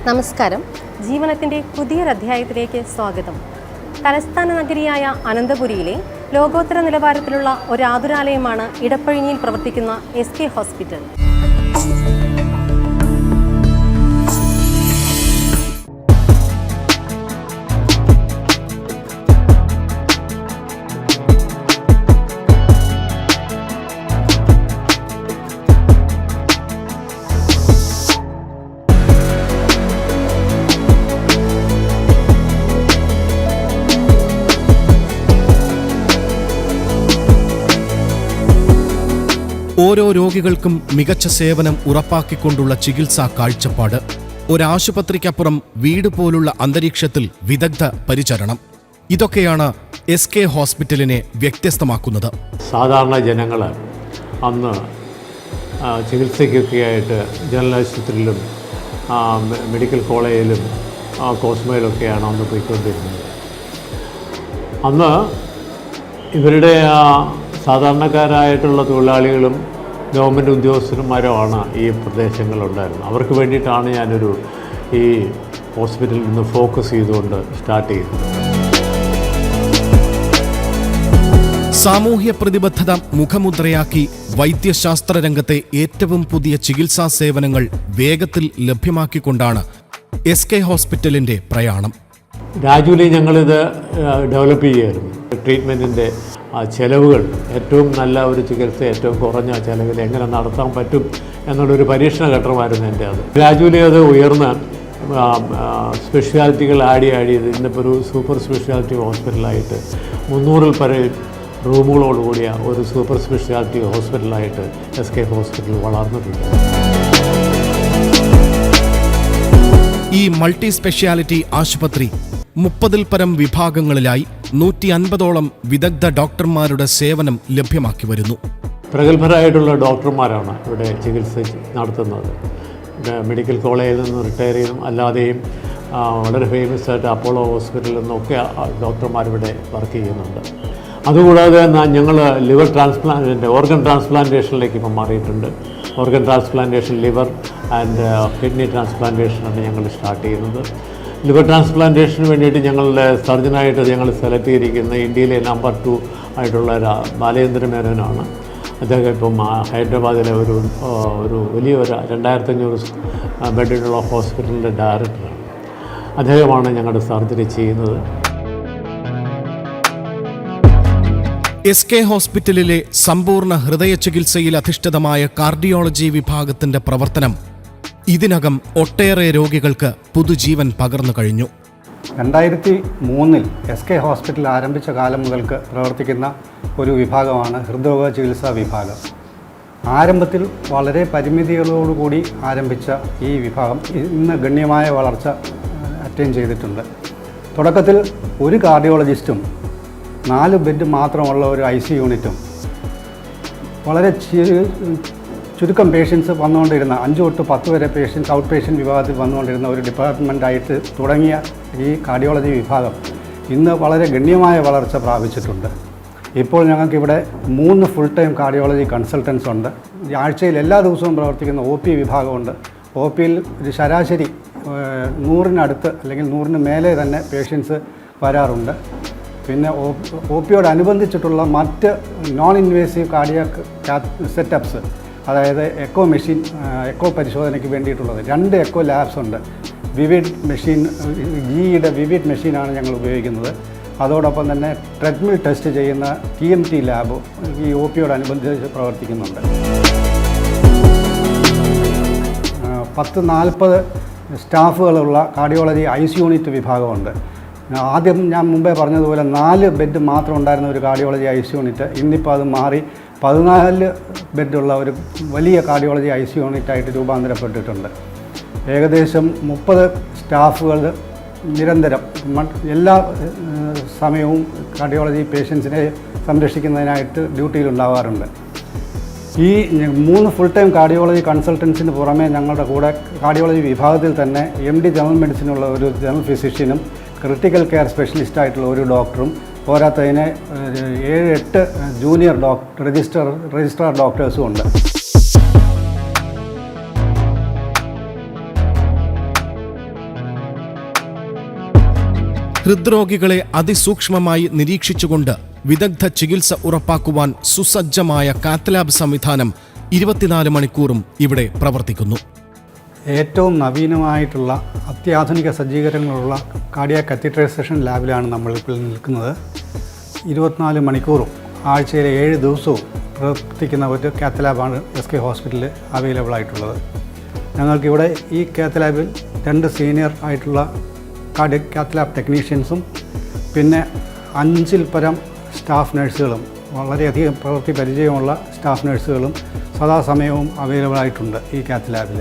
നമസ്കാരം. ജീവനത്തിൻ്റെ പുതിയൊരധ്യായത്തിലേക്ക് സ്വാഗതം. തലസ്ഥാന നഗരിയായ അനന്തപുരിയിലെ ലോകോത്തര നിലവാരത്തിലുള്ള ഒരു ആതുരാലയമാണ് ഇടപ്പഴിഞ്ഞിയിൽ പ്രവർത്തിക്കുന്ന SK ഹോസ്പിറ്റൽ. ഓരോ രോഗികൾക്കും മികച്ച സേവനം ഉറപ്പാക്കിക്കൊണ്ടുള്ള ചികിത്സാ കാഴ്ചപ്പാട്. ഒരാശുപത്രിക്കപ്പുറം വീട് പോലുള്ള അന്തരീക്ഷത്തിൽ വിദഗ്ധ പരിചരണം. ഇതൊക്കെയാണ് SK ഹോസ്പിറ്റലിനെ വ്യത്യസ്തമാക്കുന്നത്. സാധാരണ ജനങ്ങൾ അന്ന് ചികിത്സയ്ക്കൊക്കെയായിട്ട് ജനറൽ ആശുപത്രിയിലും മെഡിക്കൽ കോളേജിലും കോസ്മോയിലൊക്കെയാണ് അന്ന് പോയിക്കൊണ്ടിരുന്നത്. അന്ന് ഇവരുടെ സാധാരണക്കാരായിട്ടുള്ള തൊഴിലാളികളും ഗവൺമെൻറ് ഉദ്യോഗസ്ഥന്മാരുമാണ് ഈ പ്രദേശങ്ങളുണ്ടായിരുന്നത്. അവർക്ക് വേണ്ടിയിട്ടാണ് ഞാനൊരു ഈ ഹോസ്പിറ്റലിൽ നിന്ന് ഫോക്കസ് ചെയ്തുകൊണ്ട് സ്റ്റാർട്ട് ചെയ്തത്. സാമൂഹ്യ പ്രതിബദ്ധത മുഖമുദ്രയാക്കി വൈദ്യശാസ്ത്ര രംഗത്തെ ഏറ്റവും പുതിയ ചികിത്സാ സേവനങ്ങൾ വേഗത്തിൽ ലഭ്യമാക്കിക്കൊണ്ടാണ് SK ഹോസ്പിറ്റലിൻ്റെ പ്രയാണം. ഗ്രാജുവലി ഞങ്ങളിത് ഡെവലപ്പ് ചെയ്യുമായിരുന്നു. ട്രീറ്റ്മെൻറ്റിൻ്റെ ചെലവുകൾ ഏറ്റവും നല്ല ഒരു ചികിത്സ ഏറ്റവും കുറഞ്ഞ ചെലവിൽ എങ്ങനെ നടത്താൻ പറ്റും എന്നുള്ളൊരു പരീക്ഷണ ഘട്ടമായിരുന്നു എൻ്റെ അത്. ഗ്രാജുവലി അത് ഉയർന്ന് സ്പെഷ്യാലിറ്റികൾ ആഡ് ചെയ്ത് ഇന്നിപ്പോൾ ഒരു സൂപ്പർ സ്പെഷ്യാലിറ്റി ഹോസ്പിറ്റലായിട്ട് 300-ൽ പരം റൂമുകളോടുകൂടിയ ഒരു സൂപ്പർ സ്പെഷ്യാലിറ്റി ഹോസ്പിറ്റലായിട്ട് SK ഹോസ്പിറ്റൽ വളർന്നിട്ടുണ്ട്. ഈ മൾട്ടി സ്പെഷ്യാലിറ്റി ആശുപത്രി 30-ൽ പരം വിഭാഗങ്ങളിലായി 150ഓളം വിദഗ്ധ ഡോക്ടർമാരുടെ സേവനം ലഭ്യമാക്കി വരുന്നു. പ്രഗത്ഭരായിട്ടുള്ള ഡോക്ടർമാരാണ് ഇവിടെ ചികിത്സ നടത്തുന്നത്. മെഡിക്കൽ കോളേജിൽ നിന്ന് റിട്ടയർ ചെയ്തും അല്ലാതെയും വളരെ ഫേമസ് ആയിട്ട് അപ്പോളോ ഹോസ്പിറ്റലിൽ നിന്നൊക്കെ ഡോക്ടർമാരിവിടെ വർക്ക് ചെയ്യുന്നുണ്ട്. അതുകൂടാതെ ഞങ്ങൾ ലിവർ ട്രാൻസ്പ്ലാന്റിൻ്റെ ഓർഗൻ ട്രാൻസ്പ്ലാന്റേഷനിലേക്ക് ഇപ്പം മാറിയിട്ടുണ്ട്. Organ transplantation, liver and kidney ട്രാൻസ്പ്ലാന്റേഷനാണ് ഞങ്ങൾ സ്റ്റാർട്ട് ചെയ്യുന്നത്. ലിവർ ട്രാൻസ്പ്ലാന്റേഷന് വേണ്ടിയിട്ട് ഞങ്ങളുടെ സർജനായിട്ട് ഞങ്ങൾ സെലക്ട് ചെയ്തിരിക്കുന്ന ഇന്ത്യയിലെ നമ്പർ 2 ആയിട്ടുള്ള ബാലേന്ദ്ര മേനോനാണ്. അദ്ദേഹം ഇപ്പം ഹൈദരാബാദിലെ ഒരു വലിയൊരു 2500 ബെഡിലുള്ള ഹോസ്പിറ്റലിൻ്റെ ഡയറക്ടറാണ്. അദ്ദേഹമാണ് ഞങ്ങളുടെ സർജറി ചെയ്യുന്നത്. SK ഹോസ്പിറ്റലിലെ സമ്പൂർണ്ണ ഹൃദയ ചികിത്സയിൽ അധിഷ്ഠിതമായ കാർഡിയോളജി വിഭാഗത്തിന്റെ പ്രവർത്തനം ഇതിനകം ഒട്ടേറെ രോഗികൾക്ക് പുതുജീവൻ പകർന്നു കഴിഞ്ഞു. 2003-ൽ SK ഹോസ്പിറ്റൽ ആരംഭിച്ച കാലം മുതൽക്ക് പ്രവർത്തിക്കുന്ന ഒരു വിഭാഗമാണ് ഹൃദ്രോഗ ചികിത്സാ വിഭാഗം. ആരംഭത്തിൽ വളരെ പരിമിതികളോടുകൂടി ആരംഭിച്ച ഈ വിഭാഗം ഇന്ന് ഗണ്യമായ വളർച്ച അറ്റൈൻ ചെയ്തിട്ടുണ്ട്. തുടക്കത്തിൽ ഒരു കാർഡിയോളജിസ്റ്റും 4 ബെഡ് മാത്രമുള്ള ഒരു IC യൂണിറ്റും വളരെ ചുരുക്കം പേഷ്യൻസ് വന്നുകൊണ്ടിരുന്ന 5 തൊട്ട് 10 വരെ പേഷ്യൻസ് ഔട്ട് പേഷ്യൻ്റ് വിഭാഗത്തിൽ വന്നുകൊണ്ടിരുന്ന ഒരു ഡിപ്പാർട്ട്മെൻറ്റായിട്ട് തുടങ്ങിയ ഈ കാർഡിയോളജി വിഭാഗം ഇന്ന് വളരെ ഗണ്യമായ വളർച്ച പ്രാപിച്ചിട്ടുണ്ട്. ഇപ്പോൾ ഞങ്ങൾക്കിവിടെ 3 ഫുൾ ടൈം കാർഡിയോളജി കൺസൾട്ടൻസ് ഉണ്ട്. ആഴ്ചയിൽ എല്ലാ ദിവസവും പ്രവർത്തിക്കുന്ന OP വിഭാഗമുണ്ട്. OPയിൽ ഒരു ശരാശരി 100-നടുത്ത് അല്ലെങ്കിൽ 100-ന് മേലെ തന്നെ പേഷ്യൻസ് വരാറുണ്ട്. പിന്നെ OPയോടനുബന്ധിച്ചിട്ടുള്ള മറ്റ് നോൺ ഇൻവേസീവ് കാർഡിയാക് സെറ്റപ്സ്, അതായത് എക്കോ പരിശോധനയ്ക്ക് വേണ്ടിയിട്ടുള്ളത് 2 എക്കോ ലാബ്സ് ഉണ്ട്. വിവിഡ് മെഷീൻ, GEയുടെ വിവിഡ് മെഷീനാണ് ഞങ്ങൾ ഉപയോഗിക്കുന്നത്. അതോടൊപ്പം തന്നെ ട്രെഡ്മിൽ ടെസ്റ്റ് ചെയ്യുന്ന TMT ലാബ് ഈ OPയോടനുബന്ധിച്ച് പ്രവർത്തിക്കുന്നുണ്ട്. 10-40 സ്റ്റാഫുകളുള്ള കാർഡിയോളജി IC യൂണിറ്റ് വിഭാഗമുണ്ട്. ആദ്യം ഞാൻ മുമ്പേ പറഞ്ഞതുപോലെ 4 ബെഡ് മാത്രം ഉണ്ടായിരുന്ന ഒരു കാർഡിയോളജി IC യൂണിറ്റ് ഇന്നിപ്പോൾ അത് മാറി 14 ബെഡുള്ള ഒരു വലിയ കാർഡിയോളജി IC യൂണിറ്റായിട്ട് രൂപാന്തരപ്പെട്ടിട്ടുണ്ട്. ഏകദേശം 30 സ്റ്റാഫുകൾ നിരന്തരം എല്ലാ സമയവും കാർഡിയോളജി പേഷ്യൻസിനെ സംരക്ഷിക്കുന്നതിനായിട്ട് ഡ്യൂട്ടിയിലുണ്ടാവാറുണ്ട്. ഈ 3 ഫുൾ ടൈം കാർഡിയോളജി കൺസൾട്ടൻസിന് പുറമെ ഞങ്ങളുടെ കൂടെ കാർഡിയോളജി വിഭാഗത്തിൽ തന്നെ MD ജനറൽ മെഡിസിനുള്ള ഒരു ജനറൽ ഫിസിഷ്യനും ക്രിട്ടിക്കൽ കെയർ സ്പെഷ്യലിസ്റ്റായിട്ടുള്ള ഒരു ഡോക്ടറും പോരാത്തതിന് 7-8 ജൂനിയർ രജിസ്ട്രാർ ഡോക്ടേഴ്സും ഉണ്ട്. ഹൃദ്രോഗികളെ അതിസൂക്ഷ്മമായി നിരീക്ഷിച്ചുകൊണ്ട് വിദഗ്ധ ചികിത്സ ഉറപ്പാക്കുവാൻ സുസജ്ജമായ കാത്തലാബ് സംവിധാനം 24 മണിക്കൂറും ഇവിടെ പ്രവർത്തിക്കുന്നു. ഏറ്റവും നവീനമായിട്ടുള്ള അത്യാധുനിക സജ്ജീകരണങ്ങളുള്ള കാർഡിയാക് കത്തീഡ്രൈസേഷൻ ലാബിലാണ് നമ്മളിപ്പോൾ നിൽക്കുന്നത്. 24 മണിക്കൂറും ആഴ്ചയിലെ 7 ദിവസവും പ്രവർത്തിക്കുന്ന ഒരു കാത്ത് ലാബാണ് SK ഹോസ്പിറ്റലിൽ അവൈലബിൾ ആയിട്ടുള്ളത്. ഞങ്ങൾക്കിവിടെ ഈ കാത്ത് ലാബിൽ 2 സീനിയർ ആയിട്ടുള്ള കാർഡിയാക് കാത്ത് ലാബ് ടെക്നീഷ്യൻസും പിന്നെ 5-ൽ പരം സ്റ്റാഫ് നഴ്സുകളും വളരെയധികം പ്രവൃത്തി പരിചയമുള്ള സ്റ്റാഫ് നഴ്സുകളും സദാസമയവും അവൈലബിൾ ആയിട്ടുണ്ട് ഈ കാത്ത് ലാബിൽ.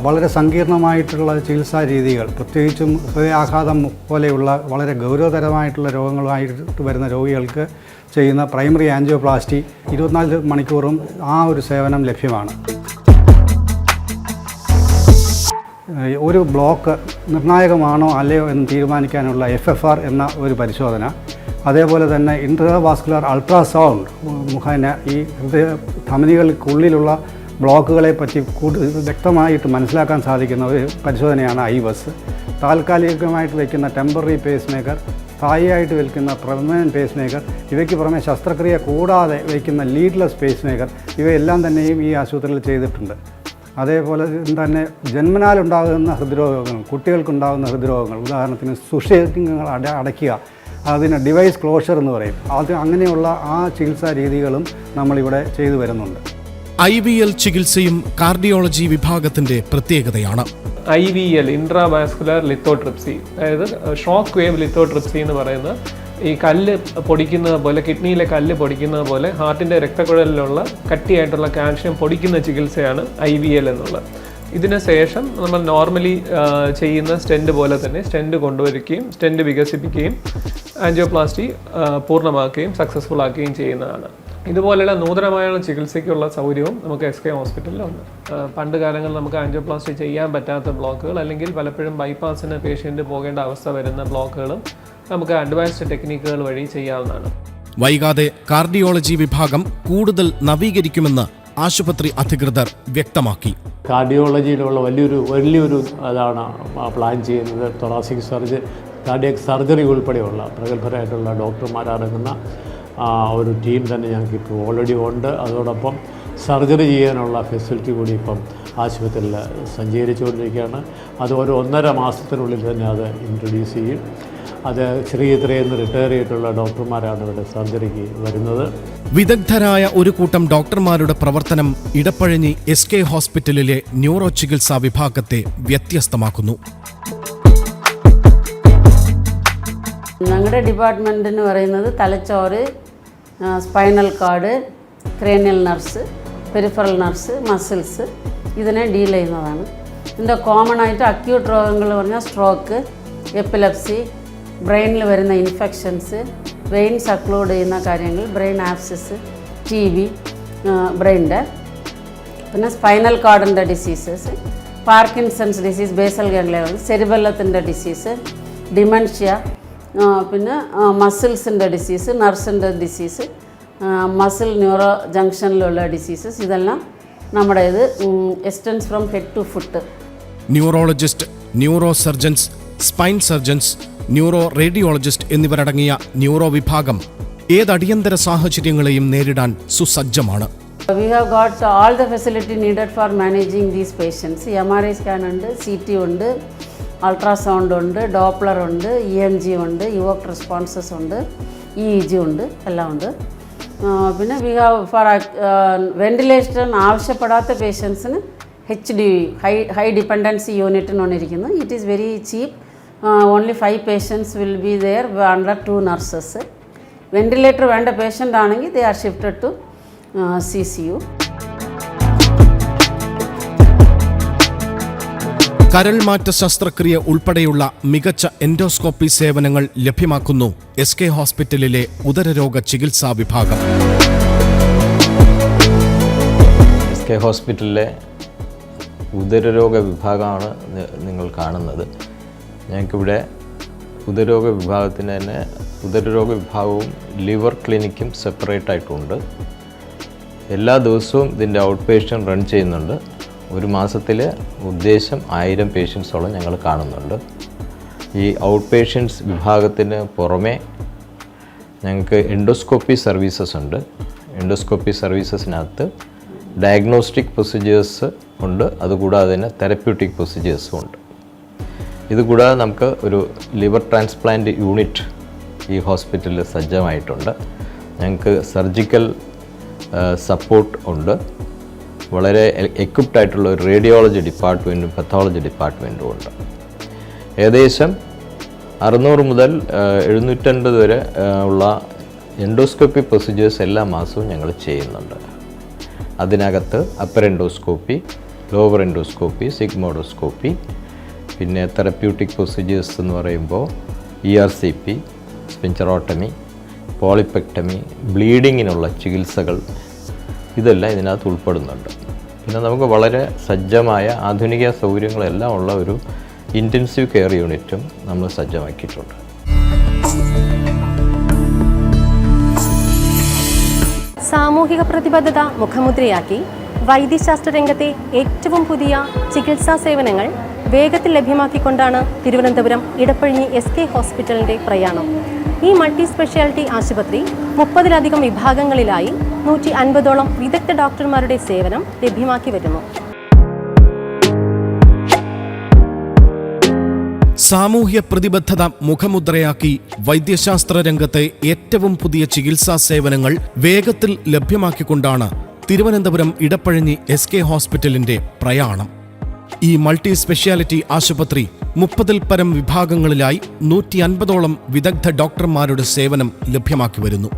വളരെ സങ്കീർണമായിട്ടുള്ള ചികിത്സാ രീതികൾ, പ്രത്യേകിച്ചും ഹൃദയാഘാതം പോലെയുള്ള വളരെ ഗൗരവതരമായിട്ടുള്ള രോഗങ്ങളുമായിട്ട് വരുന്ന രോഗികൾക്ക് ചെയ്യുന്ന പ്രൈമറി ആൻജിയോപ്ലാസ്റ്റി 24 മണിക്കൂറും ആ ഒരു സേവനം ലഭ്യമാണ്. ഒരു ബ്ലോക്ക് നിർണായകമാണോ അല്ലയോ എന്ന് തീരുമാനിക്കാനുള്ള FFR എന്ന ഒരു പരിശോധന, അതേപോലെ തന്നെ ഇൻട്രാവാസ്കുലർ അൾട്രാസൗണ്ട് മുഖേന ഈ ഹൃദയ ധമനികൾക്കുള്ളിലുള്ള ബ്ലോക്കുകളെ പറ്റി വ്യക്തമായിട്ട് മനസ്സിലാക്കാൻ സാധിക്കുന്ന ഒരു പരിശോധനയാണ് IVUS. താൽക്കാലികമായിട്ട് വയ്ക്കുന്ന ടെമ്പററി പേസ് മേക്കർ, സ്ഥായിയായിട്ട് വയ്ക്കുന്ന പെർമനൻറ്റ് പേസ് മേക്കർ, ഇവയ്ക്ക് പുറമെ ശസ്ത്രക്രിയ കൂടാതെ വയ്ക്കുന്ന ലീഡ്ലെസ് പേസ് മേക്കർ, ഇവയെല്ലാം തന്നെയും ഈ ആശുപത്രിയിൽ ചെയ്തിട്ടുണ്ട്. അതേപോലെ തന്നെ ജന്മനാലുണ്ടാകുന്ന ഹൃദ്രോഗങ്ങൾ, കുട്ടികൾക്കുണ്ടാകുന്ന ഹൃദ്രോഗങ്ങൾ, ഉദാഹരണത്തിന് സുഷേകങ്ങൾ അടയ്ക്കുക, അതിന് ഡിവൈസ് ക്ലോഷർ എന്ന് പറയും, അങ്ങനെയുള്ള ആ ചികിത്സാ രീതികളും നമ്മളിവിടെ ചെയ്തു വരുന്നുണ്ട്. IVL ചികിത്സയും കാർഡിയോളജി വിഭാഗത്തിന്റെ പ്രത്യേകതയാണ്. IVL ഇൻട്രാവാസ്കുലർ ലിത്തോട്രിപ്സി, അതായത് ഷോക്ക് വേവ് ലിത്തോട്രിപ്സി എന്ന് പറയുന്ന ഈ കല്ല് പൊടിക്കുന്നത് പോലെ, കിഡ്നിയിലെ കല്ല് പൊടിക്കുന്നത് പോലെ ഹാർട്ടിൻ്റെ രക്തക്കുഴലിലുള്ള കട്ടിയായിട്ടുള്ള കാൽഷ്യം പൊടിക്കുന്ന ചികിത്സയാണ് IVL എന്നുള്ളത്. ഇതിന് ശേഷം നമ്മൾ നോർമലി ചെയ്യുന്ന സ്റ്റെൻറ്റ് പോലെ തന്നെ സ്റ്റെൻറ്റ് കൊണ്ടുവരികയും സ്റ്റെൻറ്റ് വികസിപ്പിക്കുകയും ആൻജിയോപ്ലാസ്റ്റി പൂർണ്ണമാക്കുകയും സക്സസ്ഫുൾ ആക്കുകയും ചെയ്യുന്നതാണ്. ഇതുപോലെയുള്ള നൂതനമായുള്ള ചികിത്സയ്ക്കുള്ള സൗകര്യവും നമുക്ക് SK ഹോസ്പിറ്റലിലുണ്ട്. പണ്ട് കാലങ്ങളിൽ നമുക്ക് ആൻജിയോപ്ലാസ്റ്റി ചെയ്യാൻ പറ്റാത്ത ബ്ലോക്കുകൾ, അല്ലെങ്കിൽ പലപ്പോഴും ബൈപ്പാസിന് പേഷ്യൻ്റ് പോകേണ്ട അവസ്ഥ വരുന്ന ബ്ലോക്കുകളും നമുക്ക് അഡ്വാൻസ്ഡ് ടെക്നിക്കുകൾ വഴി ചെയ്യാവുന്നതാണ്. വൈകാതെ കാർഡിയോളജി വിഭാഗം കൂടുതൽ നവീകരിക്കുമെന്ന് ആശുപത്രി അധികൃതർ വ്യക്തമാക്കി. കാർഡിയോളജിയിലുള്ള വലിയൊരു അതാണ് പ്ലാൻ ചെയ്യുന്നത്. തൊറാസിക് സർജറി, കാർഡിയക് സർജറി ഉൾപ്പെടെയുള്ള പ്രഗത്ഭരായിട്ടുള്ള ഡോക്ടർമാരടങ്ങുന്ന ഒരു ടീം തന്നെ ഞങ്ങൾക്ക് ഇപ്പോൾ ഓൾറെഡി ഉണ്ട്. അതോടൊപ്പം സർജറി ചെയ്യാനുള്ള ഫെസിലിറ്റി കൂടി ഇപ്പം ആശുപത്രിയിൽ സജ്ജീകരിച്ചുകൊണ്ടിരിക്കുകയാണ്. അത് ഒരു 1.5 മാസത്തിനുള്ളിൽ തന്നെ അത് ഇൻട്രൊഡ്യൂസ് ചെയ്യും. അത് ഇത്രയിൽ നിന്ന് റിട്ടയർ ചെയ്തിട്ടുള്ള ഡോക്ടർമാരാണ് ഇവിടെ സർജറിക്ക് വരുന്നത്. വിദഗ്ധരായ ഒരു കൂട്ടം ഡോക്ടർമാരുടെ പ്രവർത്തനം ഇടപ്പഴിഞ്ഞി SK ഹോസ്പിറ്റലിലെ ന്യൂറോ ചികിത്സാ വിഭാഗത്തെ വ്യത്യസ്തമാക്കുന്നു. ഞങ്ങളുടെ ഡിപ്പാർട്ട്മെൻ്റ് എന്ന് പറയുന്നത് തലച്ചോറ്, spinal card, cranial nerves, peripheral nerves, muscles ഇതിനെ ഡീൽ ചെയ്യുന്നതാണ്. ഇതിൻ്റെ കോമൺ ആയിട്ട് അക്യൂട്ട് രോഗങ്ങൾ പറഞ്ഞാൽ സ്ട്രോക്ക്, എപ്പിലെപ്സി, ബ്രെയിനിൽ വരുന്ന ഇൻഫെക്ഷൻസ്, ബ്രെയിൻ സക്ലൂഡ് ചെയ്യുന്ന കാര്യങ്ങൾ, ബ്രെയിൻ ആപ്സിസ്, TB, ബ്രെയിൻ്റെ, പിന്നെ സ്പൈനൽ കാർഡിൻ്റെ diseases, Parkinson's disease, basal ganglia, സെറിബെല്ലത്തിൻ്റെ ഡിസീസ്, ഡിമെൻഷ്യ, പിന്നെ മസിൽസിൻ്റെ ഡിസീസ്, നർവ്സിൻ്റെ ഡിസീസ്, മസിൽ ന്യൂറോ ജംഗ്ഷനിലുള്ള ഡിസീസസ്, ഇതെല്ലാം നമ്മുടെ ഇത് extends from head to foot. Neurologist, neuro surgeons, spine surgeons, neuro radiologist എന്നിവരടങ്ങിയ ന്യൂറോ വിഭാഗം ഏതടിയന്തര സാഹചര്യങ്ങളെയും നേരിടാൻ സുസജ്ജമാണ്. We have got all the facility needed for managing these patients. MRI scan ഉണ്ട്, CT ഉണ്ട്, അൾട്രാസൗണ്ട് ഉണ്ട്, ഡോപ്ലർ ഉണ്ട്, EMG ഉണ്ട്, ഇവോക്ട് റെസ്പോൺസസ് ഉണ്ട്, EEG ഉണ്ട്, എല്ലാം ഉണ്ട്. പിന്നെ വി ഹാവ് ഫോർ വെന്റിലേഷൻ ആവശ്യപ്പെടാത്ത പേഷ്യൻസിന് HDU ഹൈ ഡിപ്പെൻഡൻസി യൂണിറ്റ് എന്ന് പറഞ്ഞിരിക്കുന്നു. It is very cheap. Only 5 patients will be there under 2 nurses. Ventilator വേണ്ട പേഷ്യൻ്റ് ആണെങ്കിൽ they are shifted to CCU. കരൾമാറ്റ ശസ്ത്രക്രിയ ഉൾപ്പെടെയുള്ള മികച്ച എൻഡോസ്കോപ്പി സേവനങ്ങൾ ലഭ്യമാക്കുന്നു SK ഹോസ്പിറ്റലിലെ ഉദരരോഗ ചികിത്സാ വിഭാഗം. SK ഹോസ്പിറ്റലിലെ ഉദരരോഗ വിഭാഗമാണ് നിങ്ങൾ കാണുന്നത്. ഞങ്ങൾക്കിവിടെ ഉദരരോഗ വിഭാഗത്തിന് തന്നെ ഉദരരോഗ വിഭാഗവും ലിവർ ക്ലിനിക്കും സെപ്പറേറ്റ് ആയിട്ടുണ്ട്. എല്ലാ ദിവസവും ഇതിൻ്റെ ഔട്ട് പേഷ്യൻ്റ് റൺ ചെയ്യുന്നുണ്ട്. ഒരു മാസത്തിൽ ഉദ്ദേശം 1000 പേഷ്യൻസോളം ഞങ്ങൾ കാണുന്നുണ്ട്. ഈ ഔട്ട് പേഷ്യൻസ് വിഭാഗത്തിന് പുറമെ ഞങ്ങൾക്ക് എൻഡോസ്കോപ്പി സർവീസസ് ഉണ്ട്. എൻഡോസ്കോപ്പി സർവീസസിനകത്ത് ഡയഗ്നോസ്റ്റിക് പ്രൊസീജിയേഴ്സ് ഉണ്ട്, അതുകൂടാതെ തന്നെ തെറപ്യൂട്ടിക് പ്രൊസീജിയേഴ്സും ഉണ്ട്. ഇതുകൂടാതെ നമുക്ക് ഒരു ലിവർ ട്രാൻസ്പ്ലാന്റ് യൂണിറ്റ് ഈ ഹോസ്പിറ്റലിൽ സജ്ജമായിട്ടുണ്ട്. ഞങ്ങൾക്ക് സർജിക്കൽ സപ്പോർട്ട് ഉണ്ട്. വളരെ എക്വിപ്ഡ് ആയിട്ടുള്ള ഒരു റേഡിയോളജി ഡിപ്പാർട്ട്മെൻറ്റും പത്തോളജി ഡിപ്പാർട്ട്മെൻറ്റും ഉണ്ട്. ഏകദേശം 600 മുതൽ 750 വരെ ഉള്ള എൻഡോസ്കോപ്പി പ്രൊസീജിയേഴ്സ് എല്ലാ മാസവും ഞങ്ങൾ ചെയ്യുന്നുണ്ട്. അതിനകത്ത് upper endoscopy, lower endoscopy, sigmoidoscopy, പിന്നെ തെറപ്യൂട്ടിക് പ്രൊസീജിയേഴ്സ് എന്ന് പറയുമ്പോൾ ERCP, സ്പിഞ്ചറോട്ടമി, പോളിപ്പെക്ടമി, ബ്ലീഡിങ്ങിനുള്ള ചികിത്സകൾ, ഇതെല്ലാം ഇതിനകത്ത് ഉൾപ്പെടുന്നുണ്ട്. പിന്നെ നമുക്ക് വളരെ സജ്ജമായ ആധുനിക സൗകര്യങ്ങളെല്ലാം ഉള്ള ഒരു ഇൻറ്റൻസീവ് കെയർ യൂണിറ്റും നമ്മൾ സജ്ജമാക്കിയിട്ടുണ്ട്. സാമൂഹിക പ്രതിബദ്ധത മുഖമുദ്രയാക്കി വൈദ്യശാസ്ത്ര രംഗത്തെ ഏറ്റവും പുതിയ ചികിത്സാ സേവനങ്ങൾ വേഗത്തിൽ ലഭ്യമാക്കിക്കൊണ്ടാണ് തിരുവനന്തപുരം ഇടപ്പഴിഞ്ഞി SK ഹോസ്പിറ്റലിൻ്റെ പ്രയാണം. ഈ മൾട്ടി സ്പെഷ്യാലിറ്റി ആശുപത്രി 30-ലധികം വിഭാഗങ്ങളിലായി 150ഓളം വിദഗ്ധ ഡോക്ടർമാരുടെ സേവനം ലഭ്യമാക്കി വരുന്നു. സാമൂഹ്യ പ്രതിബദ്ധത മുഖമുദ്രയാക്കി വൈദ്യശാസ്ത്ര രംഗത്തെ ഏറ്റവും പുതിയ ചികിത്സാ സേവനങ്ങൾ വേഗത്തിൽ ലഭ്യമാക്കിക്കൊണ്ടാണ് തിരുവനന്തപുരം ഇടപ്പഴിഞ്ഞി SK ഹോസ്പിറ്റലിന്റെ പ്രയാണം. ഈ മൾട്ടി സ്പെഷ്യാലിറ്റി ആശുപത്രി 30-ൽ പരം വിഭാഗങ്ങളിലായി 150ഓളം വിദഗ്ധ ഡോക്ടർമാരുടെ സേവനം ലഭ്യമാക്കി വരുന്നു.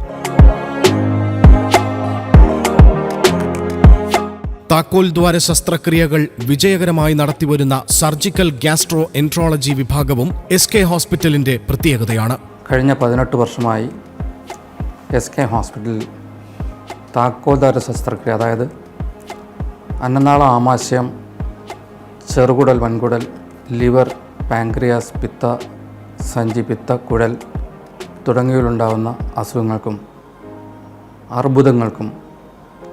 താക്കോൽ ദ്വാര ശസ്ത്രക്രിയകൾ വിജയകരമായി നടത്തിവരുന്ന സർജിക്കൽ ഗ്യാസ്ട്രോ എൻട്രോളജി വിഭാഗവും SK ഹോസ്പിറ്റലിന്റെ പ്രത്യേകതയാണ്. കഴിഞ്ഞ 18 വർഷമായി SK ഹോസ്പിറ്റലിൽ താക്കോൽ ദ്വാര ശസ്ത്രക്രിയ, അതായത് അന്നനാള, ആമാശയം, ചെറുകുടൽ, വൻകുടൽ, ലിവർ, പാൻക്രിയാസ്, പിത്ത, സഞ്ചി, പിത്ത, കുഴൽ തുടങ്ങിയവയിലുണ്ടാകുന്ന അസുഖങ്ങൾക്കും അർബുദങ്ങൾക്കും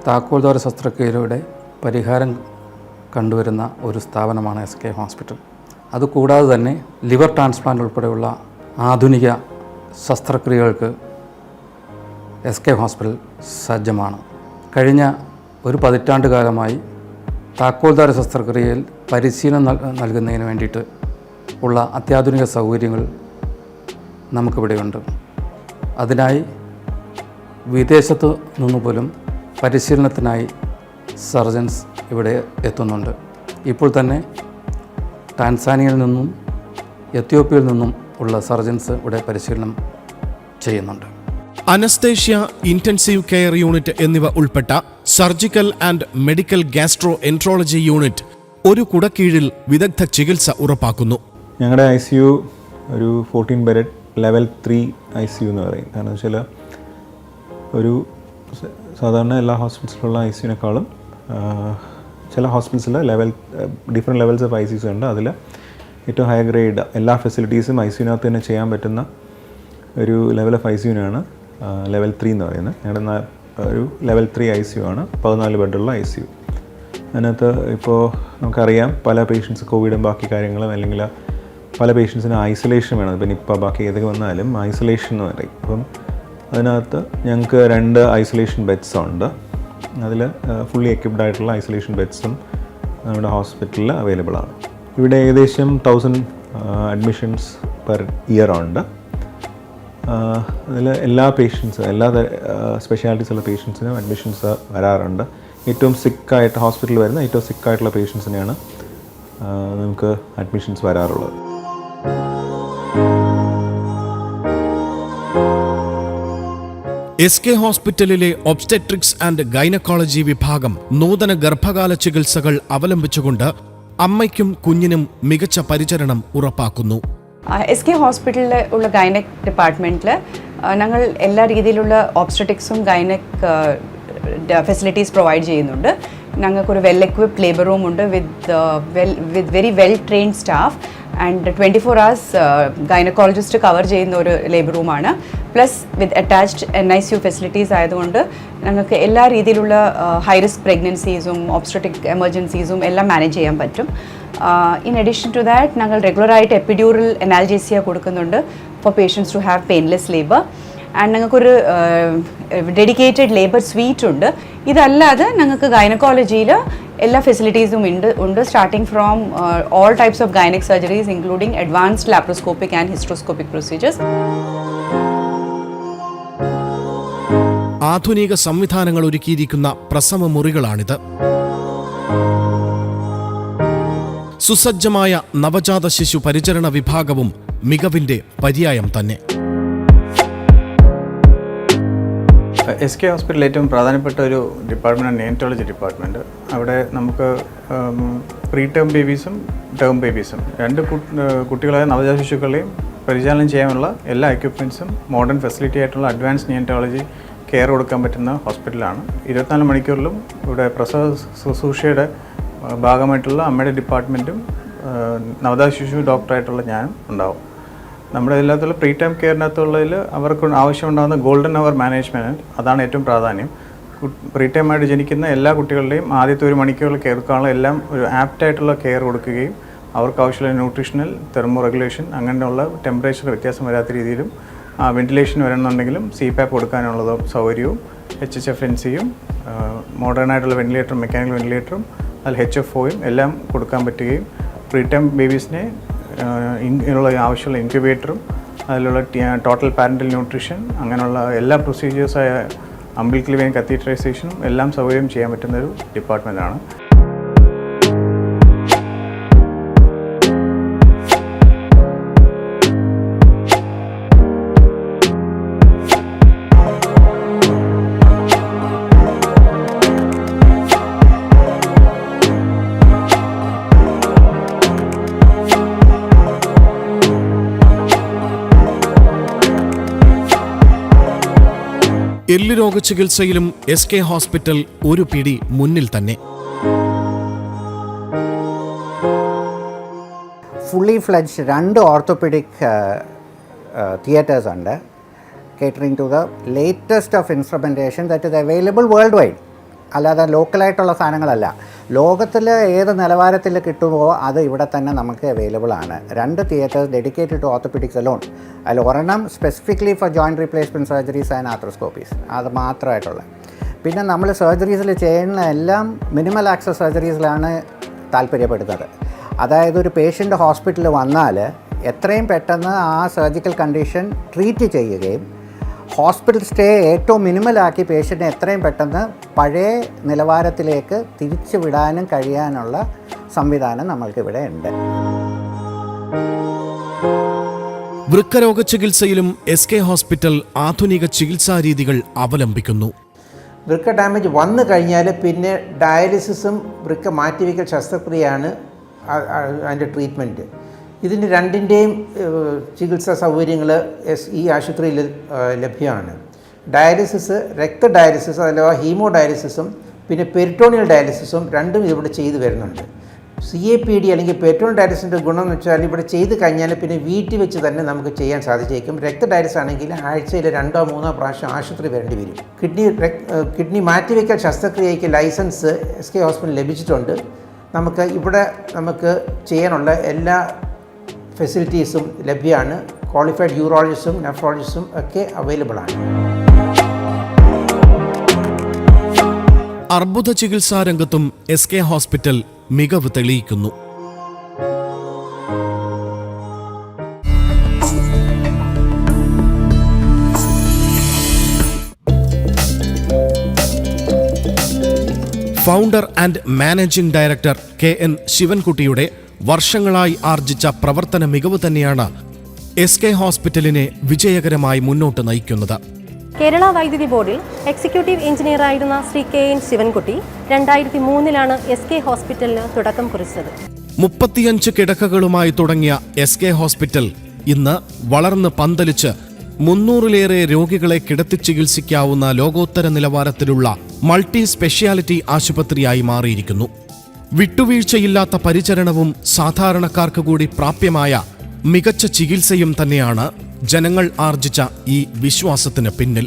താക്കോൽ ദ്വാര ശസ്ത്രക്രിയയിലൂടെ പരിഹാരം കണ്ടുവരുന്ന ഒരു സ്ഥാപനമാണ് SK ഹോസ്പിറ്റൽ. അതുകൂടാതെ തന്നെ ലിവർ ട്രാൻസ്പ്ലാന്റ് ഉൾപ്പെടെയുള്ള ആധുനിക ശസ്ത്രക്രിയകൾക്ക് SK ഹോസ്പിറ്റൽ സജ്ജമാണ്. കഴിഞ്ഞ ഒരു പതിറ്റാണ്ട് കാലമായി താക്കോൽ ദ്വാര ശസ്ത്രക്രിയയിൽ പരിശീലനം നൽകുന്നതിന് വേണ്ടിയിട്ട് ഉള്ള അത്യാധുനിക സൗകര്യങ്ങൾ നമുക്കിവിടെയുണ്ട്. അതിനായി വിദേശത്ത് നിന്നുപോലും പരിശീലനത്തിനായി സർജൻസ് ഇവിടെ എത്തുന്നുണ്ട്. ഇപ്പോൾ തന്നെ ടാൻസാനിയയിൽ നിന്നും എത്യോപ്യയിൽ നിന്നും ഉള്ള സർജൻസ് ഇവിടെ പരിശീലനം ചെയ്യുന്നുണ്ട്. അനസ്തേഷ്യ, ഇൻറ്റൻസീവ് കെയർ യൂണിറ്റ് എന്നിവ ഉൾപ്പെട്ട surgical and medical gastro enterology unit ഒരു കുടക്കീഴിൽ വിദഗ്ധ ചികിത്സ ഉറപ്പാക്കുന്നു. ഞങ്ങളുടെ ICU ഒരു 14 ബെഡ് ലെവൽ 3 ICU എന്ന് പറയും. കാരണം വെച്ചാൽ ഒരു സാധാരണ എല്ലാ ഹോസ്പിറ്റൽസിലുള്ള ICUവിനേക്കാളും ചില ഹോസ്പിറ്റൽസിൽ ഡിഫറെൻറ്റ് ലെവൽസ് ഓഫ് ICUs ഉണ്ട്. അതിൽ ഏറ്റവും ഹൈ ഗ്രേഡ് എല്ലാ ഫെസിലിറ്റീസും ICUവിനകത്ത് തന്നെ ചെയ്യാൻ പറ്റുന്ന ഒരു ലെവൽ ഓഫ് ICUവിനാണ് ലെവൽ 3 എന്ന് പറയുന്നത്. ഞങ്ങളുടെ ഒരു ലെവൽ 3 ICU ആണ്, 14 ബെഡുള്ള ICU. അതിനകത്ത് ഇപ്പോൾ നമുക്കറിയാം പല പേഷ്യൻസ് കോവിഡും ബാക്കി കാര്യങ്ങളും, അല്ലെങ്കിൽ പല പേഷ്യൻസിന് ഐസൊലേഷൻ വേണം. ഇപ്പം നിപ്പ ബാക്കി ഏതൊക്കെ വന്നാലും ഐസൊലേഷൻ എന്ന് പറയും. അപ്പം അതിനകത്ത് ഞങ്ങൾക്ക് 2 ഐസൊലേഷൻ ബെഡ്സ് ഉണ്ട്. അതിൽ ഫുള്ളി എക്വിപ്ഡ് ആയിട്ടുള്ള ഐസൊലേഷൻ ബെഡ്സും നമ്മുടെ ഹോസ്പിറ്റലിൽ അവൈലബിൾ ആണ്. ഇവിടെ ഏകദേശം 1000 അഡ്മിഷൻസ് പെർ ഇയർ ഉണ്ട്. അതിൽ എല്ലാ പേഷ്യൻസ്, എല്ലാ സ്പെഷ്യാലിറ്റീസുള്ള പേഷ്യൻസിനും അഡ്മിഷൻസ് വരാറുണ്ട്. ഏറ്റവും സിക്കായിട്ട് ഹോസ്പിറ്റലിൽ വരുന്ന ഏറ്റവും സിക്കായിട്ടുള്ള പേഷ്യൻസിനെയാണ് നമുക്ക് അഡ്മിഷൻസ് വരാറുള്ളത്. SK ഹോസ്പിറ്റലിലെ ഒബ്സ്റ്റെട്രിക്സ് ആൻഡ് ഗൈനക്കോളജി വിഭാഗം നൂതന ഗർഭകാല ചികിത്സകൾ അവലംബിച്ചുകൊണ്ട് അമ്മയ്ക്കും കുഞ്ഞിനും മികച്ച പരിചരണം ഉറപ്പാക്കുന്നു. SK ഹോസ്പിറ്റലിൽ ഉള്ള ഗൈനക് ഡിപ്പാർട്ട്മെൻറ്റിൽ ഞങ്ങൾ എല്ലാ രീതിയിലുള്ള ഒബ്സ്റ്ററ്റിക്സും ഗൈനക് ഫെസിലിറ്റീസ് പ്രൊവൈഡ് ചെയ്യുന്നുണ്ട്. ഞങ്ങൾക്കൊരു വെൽ എക്വിപ്ഡ് ലേബർ റൂം ഉണ്ട് with very well trained staff and 24 hours gynaecologist cover ചെയ്യുന്ന ഒരു ലേബർ റൂമാണ്. പ്ലസ് വിത്ത് അറ്റാച്ച്ഡ് NICU ഫെസിലിറ്റീസ് ആയതുകൊണ്ട് ഞങ്ങൾക്ക് എല്ലാ രീതിയിലുള്ള ഹൈ റിസ്ക് പ്രഗ്നൻസീസും ഒബ്സ്ട്രറ്റിക് എമർജൻസീസും എല്ലാം മാനേജ് ചെയ്യാൻ പറ്റും. ഇൻ അഡീഷൻ ടു ദാറ്റ് ഞങ്ങൾ റെഗുലറായിട്ട് എപ്പിഡ്യൂറൽ അനാൽജേസിയ കൊടുക്കുന്നുണ്ട് for patients to have painless labour. And ഞങ്ങൾക്കൊരു ഡെഡിക്കേറ്റഡ് ലേബർ സ്വീറ്റ് ഉണ്ട്. ഇതല്ലാതെ ഞങ്ങൾക്ക് ഗൈനക്കോളജിയിൽ എല്ലാ ഫെസിലിറ്റീസും ഉണ്ട് starting from all types of gynaec surgeries including advanced laparoscopic and hysteroscopic procedures. ആധുനിക സംവിധാനങ്ങൾ ഒരുക്കിയിരിക്കുന്ന പ്രസവ മുറികളാണിത്. സുസജ്ജമായ നവജാത ശിശു പരിചരണ വിഭാഗവും മികവിന്റെ പര്യായം തന്നെ. SK ഹോസ്പിറ്റലിൽ ഏറ്റവും പ്രധാനപ്പെട്ട ഒരു ഡിപ്പാർട്ട്മെൻറ്റാണ് നിയോനറ്റോളജി ഡിപ്പാർട്ട്മെൻറ്റ്. അവിടെ നമുക്ക് പ്രീ ടേം ബേബീസും ടേം ബേബീസും രണ്ട് കുട്ടികളായ നവജാത ശിശുക്കളെയും പരിചാലനം ചെയ്യാനുള്ള എല്ലാ എക്യുപ്മെൻറ്റ്സും മോഡേൺ ഫെസിലിറ്റി ആയിട്ടുള്ള അഡ്വാൻസ് നിയോനറ്റോളജി കെയർ കൊടുക്കാൻ പറ്റുന്ന ഹോസ്പിറ്റലാണ്. 24 മണിക്കൂറിലും ഇവിടെ പ്രസവ ശുശ്രൂഷയുടെ ഭാഗമായിട്ടുള്ള അമ്മയുടെ ഡിപ്പാർട്ട്മെൻറ്റും നവജാത ശിശു ഡോക്ടറായിട്ടുള്ള ഞാനും ഉണ്ടാവും. നമ്മുടെ എല്ലാത്തുള്ള പ്രീ ടൈം കെയറിനകത്തുള്ളതിൽ അവർക്ക് ആവശ്യമുണ്ടാകുന്ന ഗോൾഡൻ അവർ മാനേജ്മെൻറ്റ്, അതാണ് ഏറ്റവും പ്രാധാന്യം. പ്രീ ടൈമായിട്ട് ജനിക്കുന്ന എല്ലാ കുട്ടികളുടെയും ആദ്യത്തെ 1 മണിക്കൂറിൽ കെയർക്കാനുള്ള എല്ലാം ഒരു ആപ്റ്റായിട്ടുള്ള കെയർ കൊടുക്കുകയും അവർക്ക് ആവശ്യമുള്ള ന്യൂട്രീഷണൽ തെർമോ റെഗുലേഷൻ അങ്ങനെയുള്ള ടെമ്പറേച്ചർ വ്യത്യാസം വരാത്ത രീതിയിലും വെന്റിലേഷൻ വരണമെന്നുണ്ടെങ്കിലും CPAP കൊടുക്കാനുള്ള സൗകര്യവും HFNCയും മോഡേൺ ആയിട്ടുള്ള വെന്റിലേറ്ററും മെക്കാനിക്കൽ വെന്റിലേറ്ററും അതിൽ HFOയും എല്ലാം കൊടുക്കാൻ പറ്റുകയും പ്രീ ടൈം ബേബീസിനെ ഇതിനുള്ള ആവശ്യമുള്ള ഇൻക്യുബേറ്ററും അതിലുള്ള ടോട്ടൽ പാരൻ്റൽ ന്യൂട്രീഷൻ അങ്ങനെയുള്ള എല്ലാ പ്രൊസീജിയേഴ്സായ അംബിലിക്കൽ വെയിൻ കത്തീറ്ററൈസേഷനും എല്ലാം സൗകര്യം ചെയ്യാൻ പറ്റുന്നൊരു ഡിപ്പാർട്ട്മെൻറ്റാണ്. എല്ലുരോഗ ചികിത്സയിലും SK ഹോസ്പിറ്റൽ ഒരു പിടി മുന്നിൽ തന്നെ. ഫുള്ളി ഫ്ലെഡ്ജ് 2 ഓർത്തോപെഡിക് തിയേറ്റേഴ്സ് ഉണ്ട്, catering to the latest of instrumentation that is available world wide. അല്ലാതെ ലോക്കലായിട്ടുള്ള സാധനങ്ങളല്ല. ലോകത്തിൽ ഏത് നിലവാരത്തിൽ കിട്ടുമോ അത് ഇവിടെ തന്നെ നമുക്ക് അവൈലബിൾ ആണ്. 2 theatres dedicated to orthopaedics alone. അതിൽ ഒരെണ്ണം specifically for joint replacement surgeries and arthroscopies, അത് മാത്രമായിട്ടുള്ള. പിന്നെ നമ്മൾ സർജറീസിൽ ചെയ്യുന്ന എല്ലാം മിനിമൽ ആക്സസ് സർജറീസിലാണ് താല്പര്യപ്പെടുന്നത്. അതായത് ഒരു പേഷ്യൻ്റ് ഹോസ്പിറ്റലിൽ വന്നാൽ എത്രയും പെട്ടെന്ന് ആ സർജിക്കൽ കണ്ടീഷൻ ട്രീറ്റ് ചെയ്യുകയും ഹോസ്പിറ്റൽ സ്റ്റേ ഏറ്റവും മിനിമലാക്കി പേഷ്യൻറ്റിനെ എത്രയും പെട്ടെന്ന് പഴയ നിലവാരത്തിലേക്ക് തിരിച്ചു വിടാനും കഴിയാനുള്ള സംവിധാനം നമ്മൾക്കിവിടെ ഉണ്ട്. വൃക്കരോഗ ചികിത്സയിലും SK ഹോസ്പിറ്റൽ ആധുനിക ചികിത്സാ രീതികൾ അവലംബിക്കുന്നു. വൃക്ക ഡാമേജ് വന്നു കഴിഞ്ഞാൽ പിന്നെ ഡയാലിസിസും വൃക്ക മാറ്റിവയ്ക്കൽ ശസ്ത്രക്രിയയാണ് അതിൻ്റെ ട്രീറ്റ്മെൻറ്റ്. ഇതിന് രണ്ടിൻ്റെയും ചികിത്സാ സൗകര്യങ്ങൾ ഈ ആശുപത്രിയിൽ ലഭ്യമാണ്. ഡയാലിസിസ്, രക്ത ഡയാലിസിസ് അഥവാ ഹീമോ ഡയാലിസിസും പിന്നെ പെരിറ്റോണിയൽ ഡയാലിസിസും രണ്ടും ഇവിടെ ചെയ്തു വരുന്നുണ്ട്. CAPD അല്ലെങ്കിൽ പെരിറ്റോണിയൽ ഡയാലിസിൻ്റെ ഗുണം എന്ന് വെച്ചാൽ ഇവിടെ ചെയ്ത് കഴിഞ്ഞാൽ പിന്നെ വീട്ടിൽ വെച്ച് തന്നെ നമുക്ക് ചെയ്യാൻ സാധിച്ചേക്കും. രക്ത ഡയാലിസിസ് ആണെങ്കിൽ ആഴ്ചയിൽ 2 or 3 പ്രാവശ്യം ആശുപത്രി വരേണ്ടി വരും. കിഡ്നി മാറ്റിവയ്ക്കൽ ശസ്ത്രക്രിയയ്ക്ക് ലൈസൻസ് SK ഹോസ്പിറ്റൽ ലഭിച്ചിട്ടുണ്ട്. നമുക്ക് ചെയ്യാനുള്ള എല്ലാ ഫെസിലിറ്റീസും ലഭ്യമാണ്. ക്വാളിഫൈഡ് യൂറോളജിസ്റ്റും നെഫ്രോളജിസ്റ്റും ഒക്കെ അവൈലബിൾ ആണ്. അർബുദ ചികിത്സാ രംഗത്തും SK ഹോസ്പിറ്റൽ മികവ് തെളിയിക്കുന്നു. Founder and managing director KN ശിവൻകുട്ടിയുടെ വർഷങ്ങളായി ആർജിച്ച പ്രവർത്തന മികവ് തന്നെയാണ് SK ഹോസ്പിറ്റലിനെ വിജയകരമായി മുന്നോട്ട് നയിക്കുന്നത്. കേരള വൈദ്യുതി ബോർഡിൽ എക്സിക്യൂട്ടീവ് എഞ്ചിനീയറായിരുന്ന ശ്രീ KN ശിവൻകുട്ടി 2003 SK ഹോസ്പിറ്റലിന് തുടക്കം കുറിച്ചത്. 35 കിടക്കകളുമായി തുടങ്ങിയ SK ഹോസ്പിറ്റൽ ഇന്ന് വളർന്ന് പന്തലിച്ച് 300-ലേറെ രോഗികളെ കിടത്തി ചികിത്സിക്കാവുന്ന ലോകോത്തര നിലവാരത്തിലുള്ള മൾട്ടി സ്പെഷ്യാലിറ്റി ആശുപത്രിയായി മാറിയിരിക്കുന്നു. വിട്ടുവീഴ്ചയില്ലാത്ത പരിചരണവും സാധാരണക്കാർക്ക് കൂടി പ്രാപ്യമായ മികച്ച ചികിത്സയും തന്നെയാണ് ജനങ്ങൾ ആർജിച്ച ഈ വിശ്വാസത്തിന് പിന്നിൽ.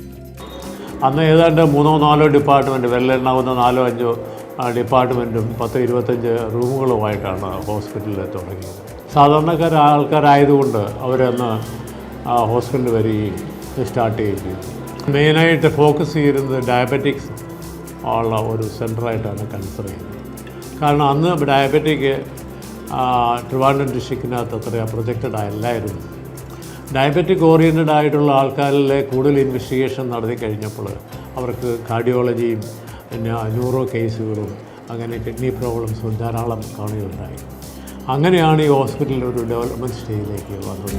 അന്ന് ഏതാണ്ട് 3-4 ഡിപ്പാർട്ട്മെൻറ്റ്, വിരലെണ്ണാവുന്ന 4-5 ഡിപ്പാർട്ട്മെൻറ്റും 10-25 റൂമുകളുമായിട്ടാണ് ഹോസ്പിറ്റലിൽ തുടങ്ങിയത്. സാധാരണക്കാരായ ആൾക്കാരായതുകൊണ്ട് അവരന്ന് ഹോസ്പിറ്റലിൽ വരികയും സ്റ്റാർട്ട് ചെയ്യുകയും ചെയ്തു. മെയിനായിട്ട് ഫോക്കസ് ചെയ്യുന്നത് ഡയബറ്റിക്സ് ഉള്ള ഒരു സെൻ്ററായിട്ടാണ് കൺസിഡർ ചെയ്യുന്നത്. കാരണം അന്ന് ഡയബറ്റിക് ട്രിവാൻഡ്രം ഡിസ്ട്രിക്റ്റിനകത്ത് അത്ര പ്രൊജക്റ്റഡ് അല്ലായിരുന്നു. ഡയബറ്റിക് ഓറിയൻറ്റഡ് ആയിട്ടുള്ള ആൾക്കാരിലെ കൂടുതൽ ഇൻവെസ്റ്റിഗേഷൻ നടത്തി കഴിഞ്ഞപ്പോൾ അവർക്ക് കാർഡിയോളജിയും പിന്നെ ന്യൂറോ കേസുകളും അങ്ങനെ കിഡ്നി പ്രോബ്ലംസും ധാരാളം കാണുകയുണ്ടായി. അങ്ങനെയാണ് ഈ ഹോസ്പിറ്റലിൽ ഒരു ഡെവലപ്മെൻറ്റ് സ്റ്റേജിലേക്ക് വന്നത്.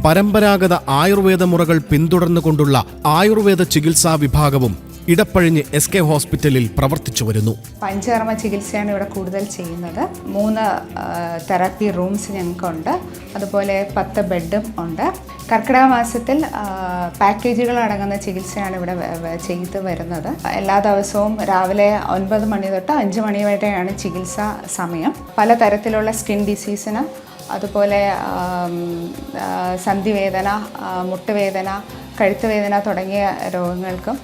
പരമ്പരാഗത ആയുർവേദ മുറകൾ പിന്തുടർന്നുകൊണ്ടുള്ള ആയുർവേദ ചികിത്സാ വിഭാഗവും ഇടപ്പഴിഞ്ഞ് SK ഹോസ്പിറ്റലിൽ പ്രവർത്തിച്ചു വരുന്നു. പഞ്ചകർമ്മ ചികിത്സയാണ് ഇവിടെ കൂടുതൽ ചെയ്യുന്നത്. 3 തെറാപ്പി റൂംസ് ഞങ്ങൾക്കുണ്ട്. അതുപോലെ 10 ബെഡും ഉണ്ട്. കർക്കിടക മാസത്തിൽ പാക്കേജുകൾ അടങ്ങുന്ന ചികിത്സയാണ് ഇവിടെ ചെയ്തു വരുന്നത്. എല്ലാ ദിവസവും രാവിലെ 9 മണി തൊട്ട് 5 മണി വരെയാണ് ചികിത്സാ സമയം. പലതരത്തിലുള്ള സ്കിൻ ഡിസീസിന്, അതുപോലെ സന്ധിവേദന, മുട്ടുവേദന, കഴുത്തുവേദന തുടങ്ങിയ രോഗങ്ങൾക്കും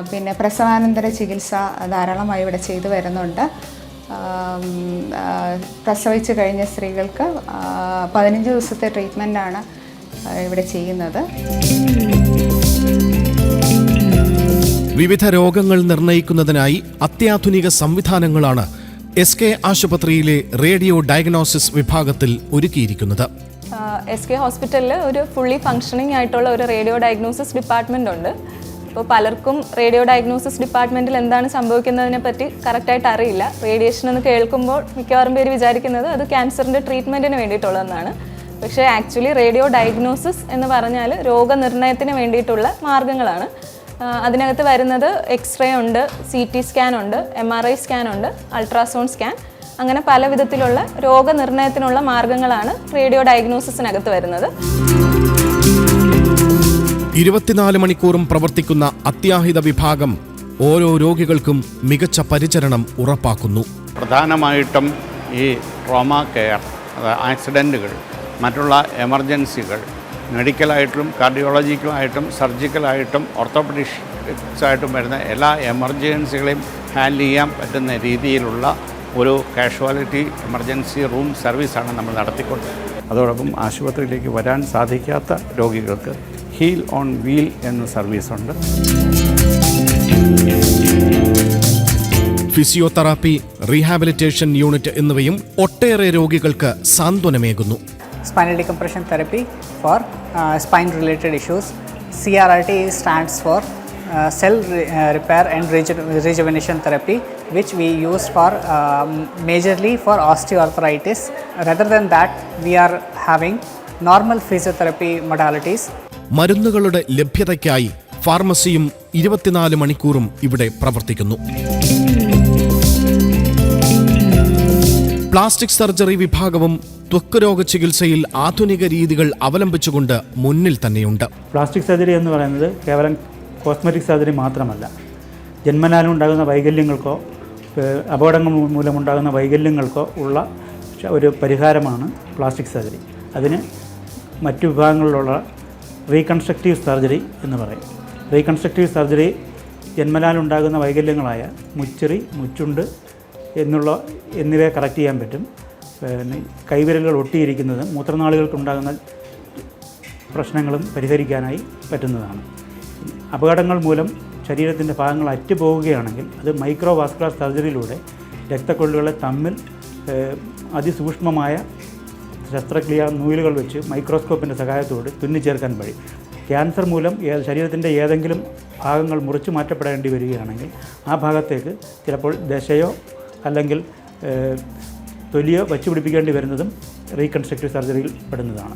പിന്നെ പ്രസവാനന്തര ചികിത്സ ധാരാളമായി ഇവിടെ ചെയ്തു വരുന്നുണ്ട്. പ്രസവിച്ച് കഴിഞ്ഞ സ്ത്രീകൾക്ക് 15 ദിവസത്തെ ട്രീറ്റ്മെൻറ്റാണ് ഇവിടെ ചെയ്യുന്നത്. വിവിധ രോഗങ്ങൾ നിർണ്ണയിക്കുന്നതിനായി അത്യാധുനിക സംവിധാനങ്ങളാണ് SK ആശുപത്രിയിലെ റേഡിയോ ഡയഗ്നോസിസ് വിഭാഗത്തിൽ ഒരുക്കിയിരിക്കുന്നത്. SK ഹോസ്പിറ്റലിൽ ഒരു ഫുള്ളി ഫങ്ഷനിങ് ആയിട്ടുള്ള ഒരു റേഡിയോ ഡയഗ്നോസിസ് ഡിപ്പാർട്ട്മെൻ്റ് ഉണ്ട്. അപ്പോൾ പലർക്കും റേഡിയോ ഡയഗ്നോസിസ് ഡിപ്പാർട്ട്മെൻറ്റിൽ എന്താണ് സംഭവിക്കുന്നതിനെ പറ്റി കറക്റ്റായിട്ട് അറിയില്ല. റേഡിയേഷൻ എന്ന് കേൾക്കുമ്പോൾ മിക്കവാറും പേര് വിചാരിക്കുന്നത് അത് ക്യാൻസറിൻ്റെ ട്രീറ്റ്മെൻറ്റിന് വേണ്ടിയിട്ടുള്ളതെന്നാണ്. പക്ഷേ ആക്ച്വലി റേഡിയോ ഡയഗ്നോസിസ് എന്ന് പറഞ്ഞാൽ രോഗനിർണയത്തിന് വേണ്ടിയിട്ടുള്ള മാർഗ്ഗങ്ങളാണ്. അതിനകത്ത് വരുന്നത് എക്സ്റേ ഉണ്ട്, CT സ്കാൻ ഉണ്ട്, MRI സ്കാൻ ഉണ്ട്, അൾട്രാസൗണ്ട് സ്കാൻ, അങ്ങനെ പല വിധത്തിലുള്ള രോഗനിർണയത്തിനുള്ള മാർഗ്ഗങ്ങളാണ് റേഡിയോ ഡയഗ്നോസിസിനകത്ത് വരുന്നത്. 24 മണിക്കൂറും പ്രവർത്തിക്കുന്ന അത്യാഹിത വിഭാഗം ഓരോ രോഗികൾക്കും മികച്ച പരിചരണം ഉറപ്പാക്കുന്നു. പ്രധാനമായിട്ടും ഈ ട്രോമ കെയർ, ആക്സിഡൻറ്റുകൾ, മറ്റുള്ള എമർജൻസികൾ, മെഡിക്കലായിട്ടും കാർഡിയോളജിക്കലായിട്ടും സർജിക്കലായിട്ടും ഓർത്തോപെഡിക്സായിട്ടും വരുന്ന എല്ലാ എമർജൻസികളെയും ഹാൻഡിൽ ചെയ്യാൻ പറ്റുന്ന രീതിയിലുള്ള ഒരു കാഷ്വാലിറ്റി എമർജൻസി റൂം സർവീസാണ് നമ്മൾ നടത്തിക്കൊണ്ട്. അതോടൊപ്പം ആശുപത്രിയിലേക്ക് വരാൻ സാധിക്കാത്ത രോഗികൾക്ക് ഹീൽ ഓൺ വീൽ എന്ന സർവീസുണ്ട്. ഫിസിയോതെറാപ്പി, റീഹാബിലിറ്റേഷൻ യൂണിറ്റ് എന്നിവയും ഒട്ടേറെ രോഗികൾക്ക് സാന്ത്വനമേകുന്നു. Spinal decompression therapy for spine related issues. CRRT stands for cell repair and rejuvenation therapy, which we use for majorly for osteoarthritis. Rather than that, we are having normal physiotherapy modalities. മരുന്നുകളുടെ ലഭ്യതയ്ക്കായി ഫാർമസിയും 24 മണിക്കൂറും ഇവിടെ പ്രവർത്തിക്കുന്നു. Plastic surgery വിഭാഗവും ത്വക്ക് രോഗ ചികിത്സയിൽ ആധുനിക രീതികൾ അവലംബിച്ചുകൊണ്ട് മുന്നിൽ തന്നെയുണ്ട്. പ്ലാസ്റ്റിക് സർജറി എന്ന് പറയുന്നത് കേവലം കോസ്മെറ്റിക് സർജറി മാത്രമല്ല. ജന്മനാലുണ്ടാകുന്ന വൈകല്യങ്ങൾക്കോ അപകടങ്ങൾ മൂലമുണ്ടാകുന്ന വൈകല്യങ്ങൾക്കോ ഉള്ള ഒരു പരിഹാരമാണ് പ്ലാസ്റ്റിക് സർജറി. അതിന് മറ്റു വിഭാഗങ്ങളിലുള്ള റീകൺസ്ട്രക്റ്റീവ് സർജറി എന്ന് പറയും. റീകൺസ്ട്രക്റ്റീവ് സർജറി ജന്മനാലുണ്ടാകുന്ന വൈകല്യങ്ങളായ മുച്ചെറി, മുച്ചുണ്ട് എന്നിവയെ കറക്റ്റ് ചെയ്യാൻ പറ്റും. പിന്നെ കൈവിരലുകൾ ഒട്ടിയിരിക്കുന്നതും മൂത്രനാളികൾക്കുണ്ടാകുന്ന പ്രശ്നങ്ങളും പരിഹരിക്കാനായി പറ്റുന്നതാണ്. അപകടങ്ങൾ മൂലം ശരീരത്തിൻ്റെ ഭാഗങ്ങൾ അറ്റുപോവുകയാണെങ്കിൽ അത് മൈക്രോ വാസ്കുലർ സർജറിയിലൂടെ രക്തക്കൊള്ളുകളെ തമ്മിൽ അതിസൂക്ഷ്മമായ ശസ്ത്രക്രിയ നൂലുകൾ വെച്ച് മൈക്രോസ്കോപ്പിൻ്റെ സഹായത്തോടെ തുന്നിച്ചേർക്കാൻ കഴിയും. ക്യാൻസർ മൂലം ശരീരത്തിൻ്റെ ഏതെങ്കിലും ഭാഗങ്ങൾ മുറിച്ചു മാറ്റപ്പെടേണ്ടി വരികയാണെങ്കിൽ ആ ഭാഗത്തേക്ക് ചിലപ്പോൾ ദശയോ അല്ലെങ്കിൽ തൊലിയോ വച്ചു പിടിപ്പിക്കേണ്ടി വരുന്നതും റീകൺസ്ട്രക്റ്റീവ് സർജറിയിൽ പെടുന്നതാണ്.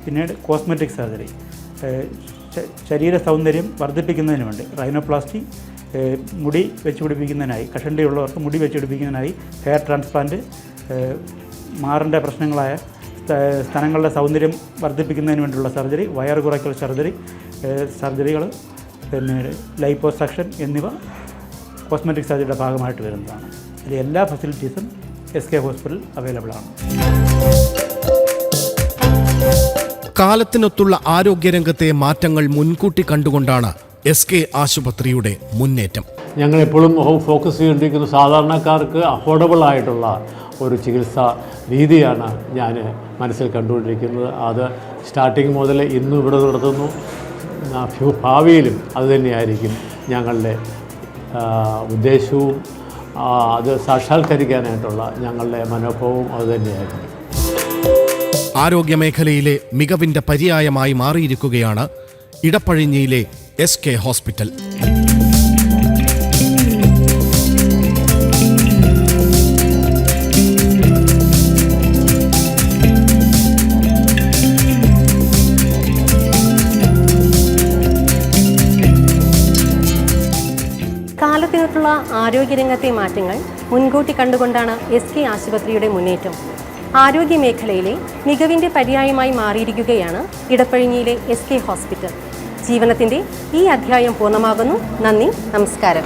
പിന്നീട് കോസ്മെറ്റിക് സർജറി, ശരീര സൗന്ദര്യം വർദ്ധിപ്പിക്കുന്നതിന് വേണ്ടി റൈനോപ്ലാസ്റ്റി, മുടി വെച്ച് പിടിപ്പിക്കുന്നതിനായി, കഷണ്ടിയുള്ളവർക്ക് മുടി വെച്ച് പിടിപ്പിക്കുന്നതിനായി ഹെയർ ട്രാൻസ്പ്ലാന്റ്, മാറിൻ്റെ പ്രശ്നങ്ങളായ സ്തനങ്ങളുടെ സൗന്ദര്യം വർദ്ധിപ്പിക്കുന്നതിന് വേണ്ടിയുള്ള സർജറി, വയറ് കുറയ്ക്കൽ സർജറികൾ, പിന്നെ ലൈപ്പോസക്ഷൻ എന്നിവ കോസ്മെറ്റിക് സർജറിയുടെ ഭാഗമായിട്ട് വരുന്നതാണ്. ഇതിൽ എല്ലാ ഫെസിലിറ്റീസും SK ഹോസ്പിറ്റൽ അവൈലബിൾ ആണ്. കാലത്തിനൊത്തുള്ള ആരോഗ്യരംഗത്തെ മാറ്റങ്ങൾ മുൻകൂട്ടി കണ്ടുകൊണ്ടാണ് SK ആശുപത്രിയുടെ മുന്നേറ്റം. ഞങ്ങളെപ്പോഴും ഫോക്കസ് ചെയ്തുകൊണ്ടിരിക്കുന്ന സാധാരണക്കാർക്ക് അഫോർഡബിൾ ആയിട്ടുള്ള ഒരു ചികിത്സാ രീതിയാണ് ഞാൻ മനസ്സിൽ കണ്ടുകൊണ്ടിരിക്കുന്നത്. അത് സ്റ്റാർട്ടിങ് മുതൽ ഇന്നും ഇവിടെ നടത്തുന്നു, ഭാവിയിലും അതുതന്നെയായിരിക്കും ഞങ്ങളുടെ ഉദ്ദേശവും. അത് സാക്ഷാത്കരിക്കാനായിട്ടുള്ള ഞങ്ങളുടെ മനോഭാവവും അതുതന്നെയായിരിക്കും. ആരോഗ്യമേഖലയിലെ മികവിന്റെ പര്യായമായി മാറിയിരിക്കുകയാണ് ഇടപ്പഴിഞ്ഞിയിലെ SK ഹോസ്പിറ്റൽ. കാലത്തിനൊത്തുള്ള ആരോഗ്യരംഗത്തെ മാറ്റങ്ങൾ മുൻകൂട്ടി കണ്ടുകൊണ്ടാണ് SK ആശുപത്രിയുടെ മുന്നേറ്റം. ആരോഗ്യമേഖലയിലെ മികവിൻ്റെ പര്യായമായി മാറിയിരിക്കുകയാണ് ഇടപ്പഴിഞ്ഞിയിലെ SK ഹോസ്പിറ്റൽ. ജീവനത്തിൻ്റെ ഈ അധ്യായം പൂർണ്ണമാകുന്നു. നന്ദി, നമസ്കാരം.